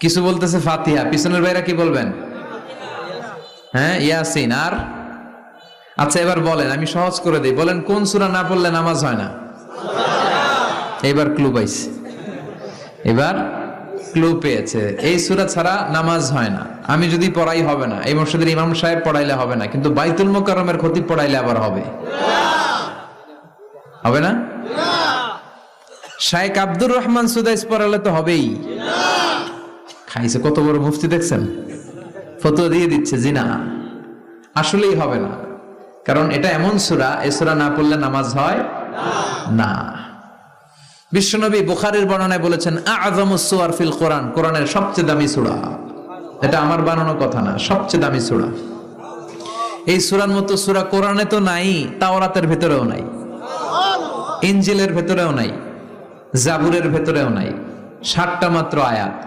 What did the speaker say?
কিছু বলতেছে ফাতিহা, পিছনের ভাইরা কি বলবেন? হ্যাঁ, ইয়াসিন। আর আচ্ছা এবার বলেন, আমি সহজ করে দিই, বলেন কোন সূরা না পড়লে নামাজ হয় না? এবার ক্লু পাইছে, এবার ক্লু পেয়েছে। এই সূরা ছাড়া নামাজ হয় না। আমি যদি পড়াই হবে না, এই মসজিদের ইমাম সাহেব পড়াইলে হবে না, কিন্তু বাইতুল মুকাররমের খতিব পড়াইলে আবার হবে। হবে না? শাইখ আব্দুর রহমান সুদাইস পড়ালে তো হবেই। খাইছে কত বড় মুফতি দেখছেন, ফতোয়া দিয়ে দিচ্ছে জি না, আসলেই হবে না। কারণ এটা এমন সূরা, এই সূরা না পড়লে নামাজ হয় না। বিশ্বনবী বুখারীর বর্ণনায় বলেছেন আ'যামুস সুওয়ার ফিল কোরআন, কোরআনের সবচেয়ে দামি সূরা। এটা আমার বানানো কথা না, সবচেয়ে দামি সূরা। এই সূরার মতো সূরা কোরআনে তো নাই, তাওরাতের ভেতরেও নাই, ইনজিলের ভেতরেও নাই, জাবুরের ভেতরেও নাই। 60টা মাত্র আয়াত।